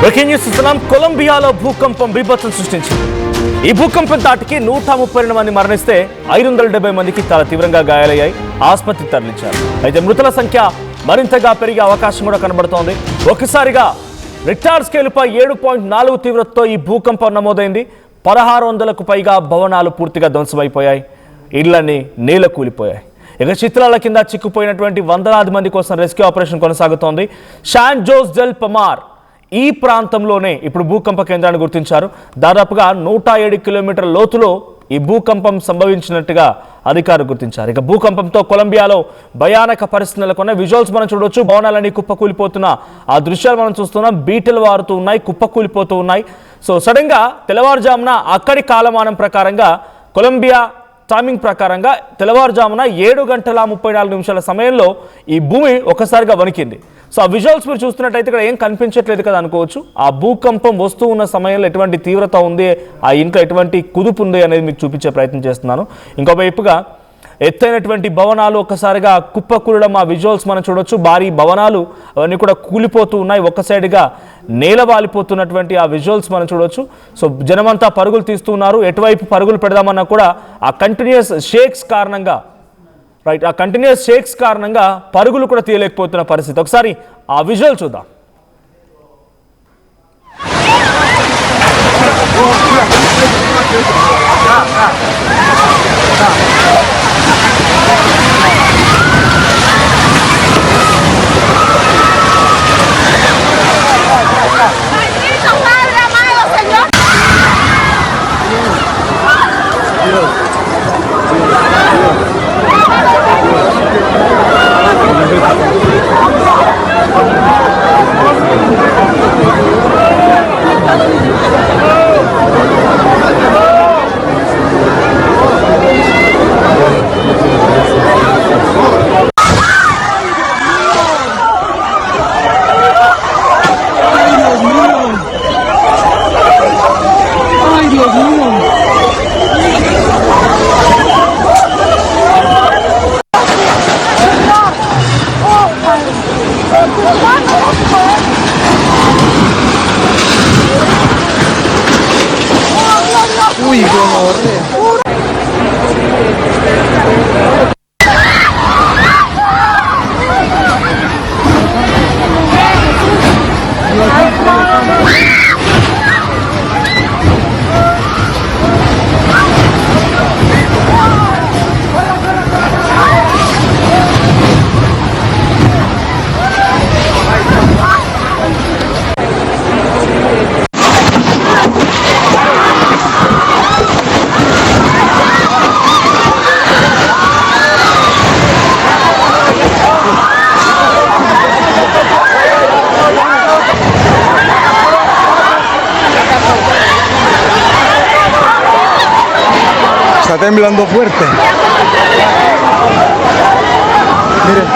Breaking news ఇస్తున్నాం. కొలంబియాలో భూకంపం బీభత్సం సృష్టించింది. ఈ భూకంపం తాటికి 132 మంది మరణిస్తే 570 మందికి చాలా తీవ్రంగా గాయాలయ్యాయి. ఆసుపత్రికి తరలించారు. అయితే మృతుల సంఖ్య మరింతగా పెరిగే అవకాశం కూడా కనబడుతోంది. ఒకసారిగా రిక్టార్ స్కేలుపై 7.4 తీవ్రతతో ఈ భూకంపం నమోదైంది. 1600కు పైగా భవనాలు పూర్తిగా ధ్వంసమైపోయాయి. ఇళ్లన్నీ నేల కూలిపోయాయి. ఇక చిత్రాల కింద చిక్కుపోయినటువంటి వందలాది మంది కోసం రెస్క్యూ ఆపరేషన్ కొనసాగుతోంది. శాన్ జోస్ డెల్ పమార్ ఈ ప్రాంతంలోనే ఇప్పుడు భూకంప కేంద్రాన్ని గుర్తించారు. దాదాపుగా 107 కిలోమీటర్ల లోతులో ఈ భూకంపం సంభవించినట్టుగా అధికారులు గుర్తించారు. ఇక భూకంపంతో కొలంబియాలో భయానక పరిస్థితులు నెలకొన్న విజువల్స్ మనం చూడవచ్చు. భవనాలన్నీ కుప్పకూలిపోతున్న ఆ దృశ్యాలు మనం చూస్తున్నాం. బీటలు వారుతూ ఉన్నాయి, కుప్పకూలిపోతూ ఉన్నాయి. సో సడన్ గా తెల్లవారుజామున అక్కడి కాలమానం ప్రకారంగా కొలంబియా టైమింగ్ ప్రకారంగా తెల్లవారుజామున 7:34 సమయంలో ఈ భూమి ఒక్కసారిగా వణికింది. సో ఆ విజువల్స్ మీరు చూస్తున్నట్టయితే ఇక్కడ ఏం కనిపించట్లేదు కదా అనుకోవచ్చు. ఆ భూకంపం వస్తూ ఉన్న సమయంలో ఎటువంటి తీవ్రత ఉంది, ఆ ఇంట్లో ఎటువంటి కుదుపు ఉంది అనేది మీకు చూపించే ప్రయత్నం చేస్తున్నాను. ఇంకోవైపుగా ఎత్తైనటువంటి భవనాలు ఒక్కసారిగా కుప్పకూలడం ఆ విజువల్స్ మనం చూడొచ్చు. భారీ భవనాలు అవన్నీ కూడా కూలిపోతూ ఉన్నాయి. ఒక్క సైడ్గా నేల వాలిపోతున్నటువంటి ఆ విజువల్స్ మనం చూడొచ్చు. సో జనమంతా పరుగులు తీస్తున్నారు. ఎటువైపు పరుగులు పెడదామన్నా కూడా ఆ కంటిన్యూస్ షేక్స్ కారణంగా పరుగులు కూడా తీయలేకపోతున్న పరిస్థితి. ఒకసారి ఆ విజువల్ చూద్దాం. Uy, cómo horrible. Está temblando fuerte. Miren.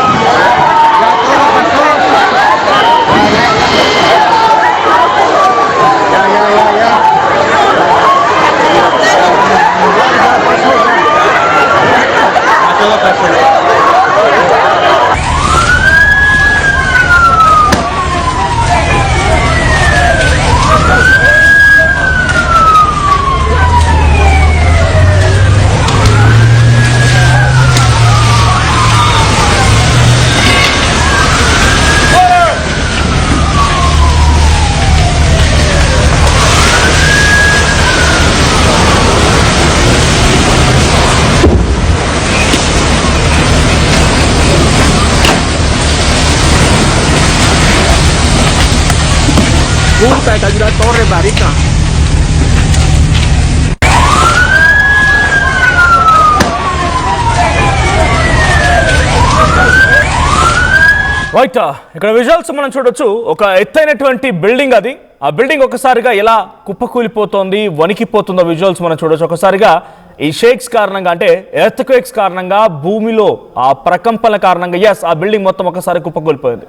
Puta, cayó una torre, marica. Right, ఇక్కడ విజువల్స్ మనం చూడొచ్చు. ఒక ఎత్తైనటువంటి బిల్డింగ్ అది. ఆ బిల్డింగ్ ఒకసారిగా ఎలా కుప్పకూలిపోతోంది, వణికిపోతుందో విజువల్స్ మనం చూడొచ్చు. ఒకసారిగా ఈ షేక్స్ కారణంగా, అంటే ఎర్త్క్వేక్స్ కారణంగా, భూమిలో ఆ ప్రకంపనల కారణంగా ఆ బిల్డింగ్ మొత్తం ఒకసారి కుప్పకూలిపోయింది.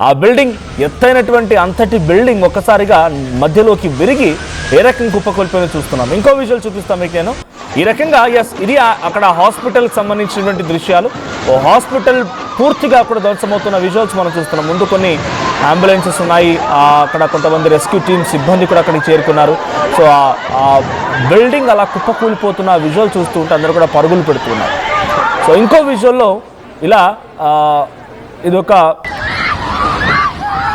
ఆ బిల్డింగ్ ఎత్తైనటువంటి అంతటి బిల్డింగ్ ఒక్కసారిగా మధ్యలోకి విరిగి ఏ రకంగా కుప్పకూలిపోయిందో చూస్తున్నాం. ఇంకో విజువల్ చూపిస్తాం మీకు నేను. ఈ రకంగా ఇది అక్కడ హాస్పిటల్కి సంబంధించినటువంటి దృశ్యాలు. ఓ హాస్పిటల్ పూర్తిగా అక్కడ ధ్వంసమవుతున్న విజువల్స్ మనం చూస్తున్నాం. ముందు కొన్ని అంబులెన్సెస్ ఉన్నాయి, అక్కడ కొంతమంది రెస్క్యూ టీమ్ సిబ్బంది కూడా అక్కడికి చేరుకున్నారు. సో ఆ బిల్డింగ్ అలా కుప్పకూలిపోతున్న విజువల్ చూస్తూ ఉంటే అందరూ కూడా పరుగులు పెడుతున్నారు. సో ఇంకో విజువల్లో ఇలా ఇది ఒక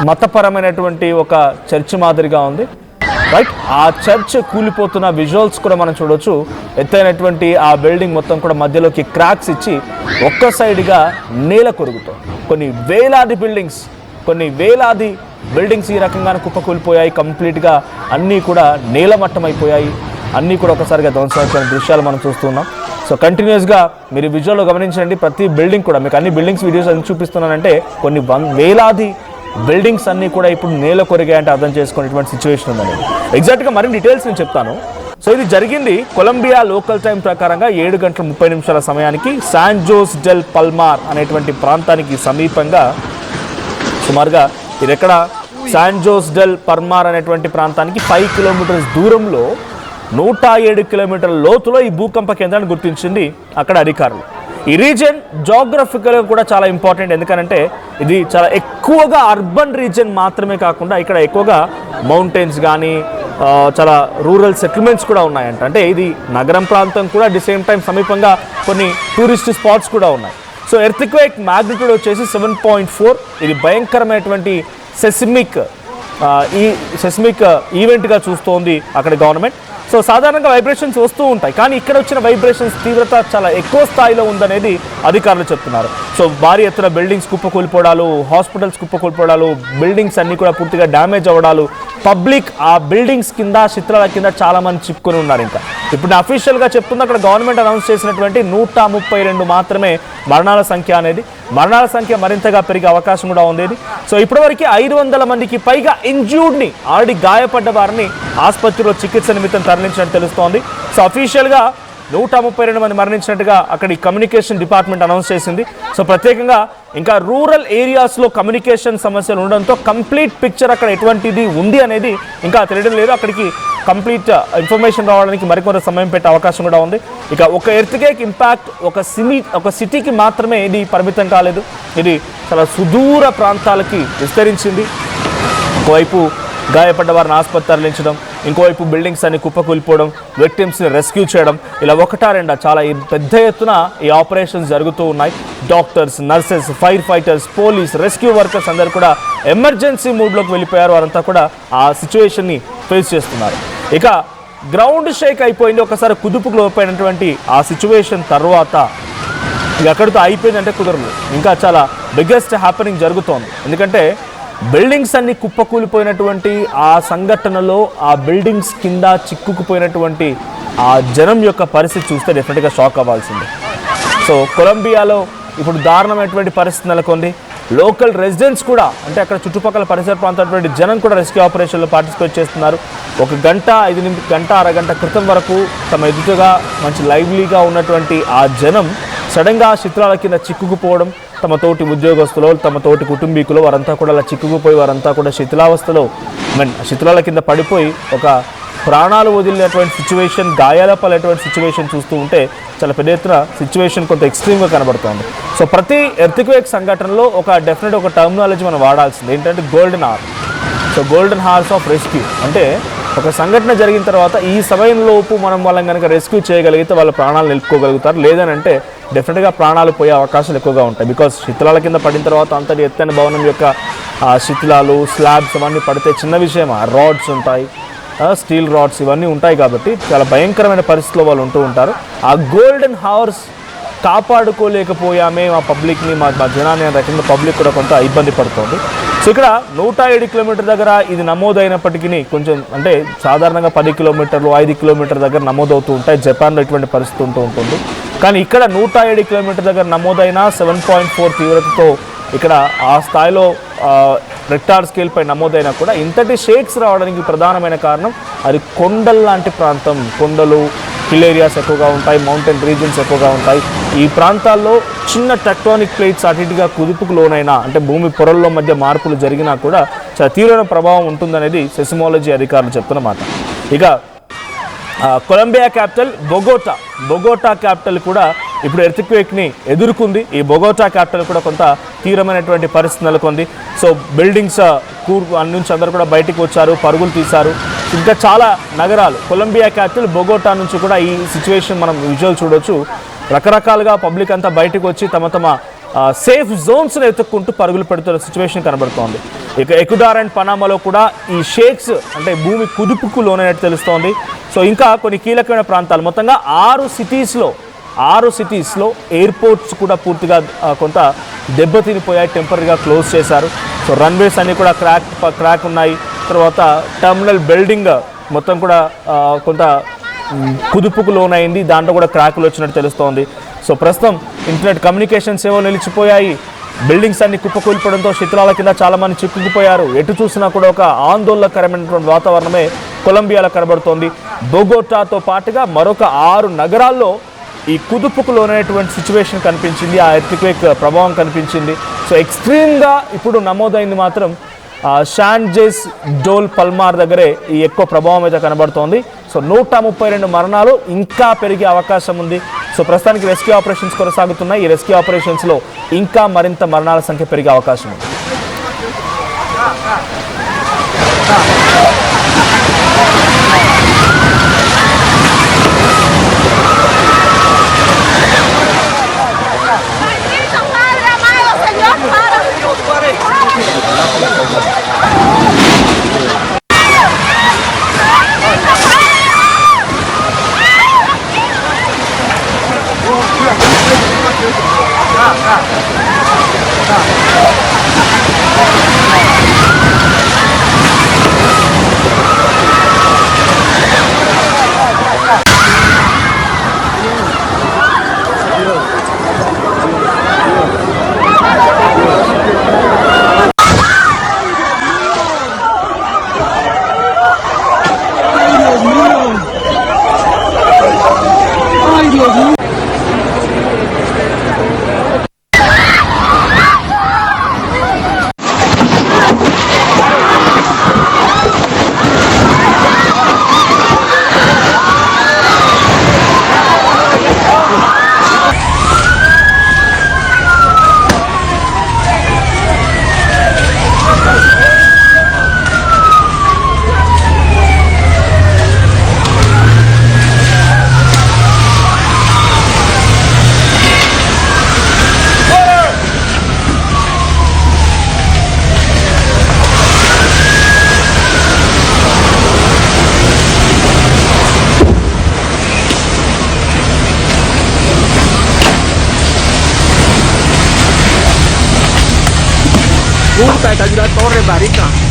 మతపరమైనటువంటి ఒక చర్చ్ మాదిరిగా ఉంది, రైట్. ఆ చర్చ్ కూలిపోతున్న విజువల్స్ కూడా మనం చూడొచ్చు. ఎత్తైనటువంటి ఆ బిల్డింగ్ మొత్తం కూడా మధ్యలోకి క్రాక్స్ ఇచ్చి ఒక్క సైడ్గా నేల కొరుగుతుంది. కొన్ని వేలాది బిల్డింగ్స్ ఈ రకంగానే కుప్పకూలిపోయాయి. కంప్లీట్గా అన్నీ కూడా నేలమట్టం అయిపోయాయి. అన్నీ కూడా ఒకసారిగా ధ్వంసమైన దృశ్యాలు మనం చూస్తున్నాం. సో కంటిన్యూస్గా మీరు విజువల్లో గమనించండి. ప్రతి బిల్డింగ్ కూడా మీకు అన్ని బిల్డింగ్స్ వీడియోస్ ఎందుకు చూపిస్తున్నానంటే కొన్ని వేలాది బిల్డింగ్స్ అన్నీ కూడా ఇప్పుడు నేల కొరిగాయంటే అర్థం చేసుకునేటువంటి సిచ్యువేషన్ ఉందని. ఎగ్జాక్ట్గా మరిన్ని డీటెయిల్స్ నేను చెప్తాను. సో ఇది జరిగింది కొలంబియా లోకల్ టైం ప్రకారంగా 7:30 సమయానికి శాన్ జోస్ డెల్ పల్మార్ అనేటువంటి ప్రాంతానికి సమీపంగా సుమారుగా ఇది ఎక్కడ శాన్ జోస్ డెల్ పల్మార్ అనేటువంటి ప్రాంతానికి 5 కిలోమీటర్స్ దూరంలో 107 కిలోమీటర్ల లోతులో ఈ భూకంప కేంద్రాన్ని గుర్తించింది అక్కడ అధికారులు. ఈ రీజియన్ జాగ్రఫికల్గా కూడా చాలా ఇంపార్టెంట్. ఎందుకంటే ఇది చాలా ఎక్కువగా అర్బన్ రీజియన్ మాత్రమే కాకుండా ఇక్కడ ఎక్కువగా మౌంటైన్స్ కానీ చాలా రూరల్ సెటిల్మెంట్స్ కూడా ఉన్నాయంట. అంటే ఇది నగరం ప్రాంతం కూడా అట్ ది సేమ్ టైం సమీపంగా కొన్ని టూరిస్ట్ స్పాట్స్ కూడా ఉన్నాయి. సో ఎర్త్క్వేక్ మ్యాగ్నిట్యూడ్ వచ్చేసి 7.4. ఇది భయంకరమైనటువంటి సెస్మిక్ ఈవెంట్గా చూస్తోంది అక్కడ గవర్నమెంట్. సో సాధారణంగా వైబ్రేషన్స్ వస్తూ ఉంటాయి, కానీ ఇక్కడ వచ్చిన వైబ్రేషన్స్ తీవ్రత చాలా ఎక్కువ స్థాయిలో ఉందనేది అధికారులు చెప్తున్నారు. సో భారీ ఎత్తున బిల్డింగ్స్ కుప్పకూలిపోవడాలు, హాస్పిటల్స్ కుప్పకూలిపోవడాలు, బిల్డింగ్స్ అన్నీ కూడా పూర్తిగా డ్యామేజ్ అవ్వడాలు, పబ్లిక్ ఆ బిల్డింగ్స్ కింద చిత్రాల కింద చాలా మంది చిక్కుకొని ఉన్నారు. ఇంకా ఇప్పుడు అఫీషియల్గా చెప్తుంది అక్కడ గవర్నమెంట్ అనౌన్స్ చేసినటువంటి 132 మాత్రమే మరణాల సంఖ్య అనేది. మరణాల సంఖ్య మరింతగా పెరిగే అవకాశం కూడా ఉంది. సో ఇప్పటివరకు 500 మందికి పైగా ఇంజ్యూర్డ్ని ఆల్రెడీ గాయపడ్డ వారిని ఆసుపత్రిలో చికిత్స నిమిత్తం తరలించినట్టు తెలుస్తోంది. సో అఫీషియల్గా 132 మంది మరణించినట్టుగా అక్కడి కమ్యూనికేషన్ డిపార్ట్మెంట్ అనౌన్స్ చేసింది. సో ప్రత్యేకంగా ఇంకా రూరల్ ఏరియాస్లో కమ్యూనికేషన్ సమస్యలు ఉండడంతో కంప్లీట్ పిక్చర్ అక్కడ ఎటువంటిది ఉంది అనేది ఇంకా తెలియడం లేదు. అక్కడికి కంప్లీట్ ఇన్ఫర్మేషన్ రావడానికి మరికొంత సమయం పెట్టే అవకాశం కూడా ఉంది. ఇక ఒక ఎర్త్క్వేక్ ఇంపాక్ట్ ఒక సిటీకి మాత్రమే ఇది పరిమితం కాలేదు, ఇది చాలా సుదూర ప్రాంతాలకి విస్తరించింది. ఒకవైపు గాయపడ్డ వారిని ఆసుపత్రి తరలించడం, ఇంకోవైపు బిల్డింగ్స్ అన్ని కుప్పకూలిపోవడం, విక్టిమ్స్ని రెస్క్యూ చేయడం, ఇలా ఒకటా రెండా చాలా పెద్ద ఎత్తున ఈ ఆపరేషన్స్ జరుగుతూ ఉన్నాయి. Doctors, nurses, fire fighters, police, rescue workers అందరూ కూడా ఎమర్జెన్సీ మూడ్లోకి వెళ్ళిపోయారు. వారంతా కూడా ఆ సిచ్యువేషన్ని ఫేస్ చేస్తున్నారు. ఇక గ్రౌండ్ షేక్ అయిపోయింది. ఒకసారి కుదుపుకు లోపైనటువంటి ఆ సిచ్యువేషన్ తర్వాత ఇక అక్కడితో అయిపోయిందంటే కుదరదు. ఇంకా చాలా బిగ్గెస్ట్ హ్యాపెనింగ్ జరుగుతోంది. ఎందుకంటే బిల్డింగ్స్ అన్ని కుప్పకూలిపోయినటువంటి ఆ సంఘటనలో ఆ బిల్డింగ్స్ కింద చిక్కుకుపోయినటువంటి ఆ జనం యొక్క పరిస్థితి చూస్తే డెఫినెట్గా షాక్ అవ్వాల్సిందే. సో కొలంబియాలో ఇప్పుడు దారుణమైనటువంటి పరిస్థితి నెలకొంది. లోకల్ రెసిడెంట్స్ కూడా, అంటే అక్కడ చుట్టుపక్కల పరిసర ప్రాంతాలటువంటి జనం కూడా రెస్క్యూ ఆపరేషన్లో పార్టిసిపేట్ చేస్తున్నారు. 1 గంట 5 అరగంట క్రితం వరకు తమ ఎదుటగా మంచి లైవ్లీగా ఉన్నటువంటి ఆ జనం సడన్గా చిత్రాల కింద చిక్కుకుపోవడం, తమ తోటి ఉద్యోగస్తులు, తమ తోటి కుటుంబీకులు వారంతా కూడా అలా చిక్కుకుపోయి వారంతా కూడా శిథిలావస్థలో శిథిలాల కింద పడిపోయి ఒక ప్రాణాలు వదిలినటువంటి సిచ్యువేషన్, గాయాల పాలైనటువంటి సిచ్యువేషన్ చూస్తూ ఉంటే చాలా పెద్ద ఎత్తున సిచ్యువేషన్ కొంత ఎక్స్ట్రీమ్గా కనబడుతోంది. సో ప్రతి ఎర్త్క్వేక్ సంఘటనలో ఒక టర్మినాలజీ మనం వాడాల్సింది ఏంటంటే golden hour. So golden hours of rescue అంటే ఒక సంఘటన జరిగిన తర్వాత ఈ సమయంలోపు మనం వాళ్ళని కనుక రెస్క్యూ చేయగలిగితే వాళ్ళ ప్రాణాలు నిలుపుకోగలుగుతారు. లేదనంటే డెఫినెట్గా ప్రాణాలు పోయే అవకాశాలు ఎక్కువగా ఉంటాయి. బికాస్ శిథిలాల కింద పడిన తర్వాత అంతటి ఎత్తైన భవనం యొక్క శిథిలాలు, స్లాబ్స్ అవన్నీ పడితే చిన్న విషయం. రాడ్స్ ఉంటాయి, స్టీల్ రాడ్స్ ఇవన్నీ ఉంటాయి కాబట్టి చాలా భయంకరమైన పరిస్థితిలో వాళ్ళు ఉంటూ ఉంటారు. ఆ గోల్డెన్ హవర్స్ కాపాడుకోలేకపోయామే మా పబ్లిక్ని, మా జనాన్ని అనే రకంగా పబ్లిక్ కూడా కొంత ఇబ్బంది పడుతుంది. సో ఇక్కడ 107 కిలోమీటర్ దగ్గర ఇది నమోదైనప్పటికీ కొంచెం అంటే సాధారణంగా 10 కిలోమీటర్లు 5 కిలోమీటర్ దగ్గర నమోదవుతూ ఉంటాయి. జపాన్లో ఇటువంటి పరిస్థితి ఉంటుంది. కానీ ఇక్కడ 107 కిలోమీటర్ దగ్గర నమోదైన 7.4 తీవ్రతతో ఇక్కడ ఆ స్థాయిలో రెక్టార్ స్కేల్ పై నమోదైనా కూడా ఇంతటి షేక్స్ రావడానికి ప్రధానమైన కారణం అది కొండల్లాంటి ప్రాంతం. కొండలు, హిల్ ఏరియాస్ ఎక్కువగా ఉంటాయి, మౌంటైన్ రీజియన్స్ ఎక్కువగా ఉంటాయి. ఈ ప్రాంతాల్లో చిన్న టెక్టానిక్ ప్లేట్స్ అటు ఇటుగా కుదుపుకు లోనైనా, అంటే భూమి పొరల్లో మధ్య మార్పులు జరిగినా కూడా చాలా తీవ్రమైన ప్రభావం ఉంటుందనేది సెస్మాలజీ అధికారులు చెప్తున్నమాట. ఇక కొలంబియా క్యాపిటల్ బొగోటా క్యాపిటల్ కూడా ఇప్పుడు ఎర్త్క్వేక్ని ఎదుర్కొంది. ఈ బొగోటా క్యాపిటల్ కూడా కొంత తీవ్రమైనటువంటి పరిస్థితి నెలకొంది. సో బిల్డింగ్స్ నుంచి అందరూ కూడా బయటికి వచ్చారు, పరుగులు తీశారు. ఇంకా చాలా నగరాలు, కొలంబియా క్యాపిటల్ బొగోటా నుంచి కూడా ఈ సిచ్యువేషన్ మనం విజువల్ చూడొచ్చు. రకరకాలుగా పబ్లిక్ అంతా బయటకు వచ్చి తమ సేఫ్ జోన్స్ని ఎత్తుక్కుంటూ పరుగులు పెడుతున్న సిచ్యువేషన్ కనబడుతోంది. ఇక ఎక్వడార్ అండ్ పనామాలో కూడా ఈ షేక్స్ అంటే భూమి కుదుపుకు లోనైనట్టు తెలుస్తోంది. సో ఇంకా కొన్ని కీలకమైన ప్రాంతాలు, మొత్తంగా 6 సిటీస్లో ఎయిర్పోర్ట్స్ కూడా పూర్తిగా కొంత దెబ్బతినిపోయాయి, టెంపరీగా క్లోజ్ చేశారు. సో రన్వేస్ అన్నీ కూడా క్రాక్ ఉన్నాయి. తర్వాత టెర్మినల్ బిల్డింగ్ మొత్తం కూడా కొంత కుదుపుకు లోనైంది, దాంట్లో కూడా క్రాకులు వచ్చినట్టు తెలుస్తోంది. సో ప్రస్తుతం ఇంటర్నెట్ కమ్యూనికేషన్ సేవలు నిలిచిపోయాయి. బిల్డింగ్స్ అన్ని కుప్పకూలిపోవడంతో శిథిలాల కింద చాలామంది చిక్కుకుపోయారు. ఎటు చూసినా కూడా ఒక ఆందోళనకరమైనటువంటి వాతావరణమే కొలంబియాలో కనబడుతోంది. బొగోటాతో పాటుగా మరొక 6 నగరాల్లో ఈ కుదుపుకు లోనైనటువంటి సిచ్యువేషన్ కనిపించింది. ఆ ఎర్త్క్వేక్ ప్రభావం కనిపించింది. సో ఎక్స్ట్రీమ్గా ఇప్పుడు నమోదైంది మాత్రం శాన్ జేస్ డోల్ పల్మార్ దగ్గరే ఈ ఎక్కువ ప్రభావం అయితే కనబడుతోంది. సో 132 మరణాలు ఇంకా పెరిగే అవకాశం ఉంది. సో ప్రస్తుతానికి రెస్క్యూ ఆపరేషన్స్ కొనసాగుతున్నాయి. ఈ రెస్క్యూ ఆపరేషన్స్లో ఇంకా మరింత మరణాల సంఖ్య పెరిగే అవకాశం ఉంది. Puta, cayó la torre, marica.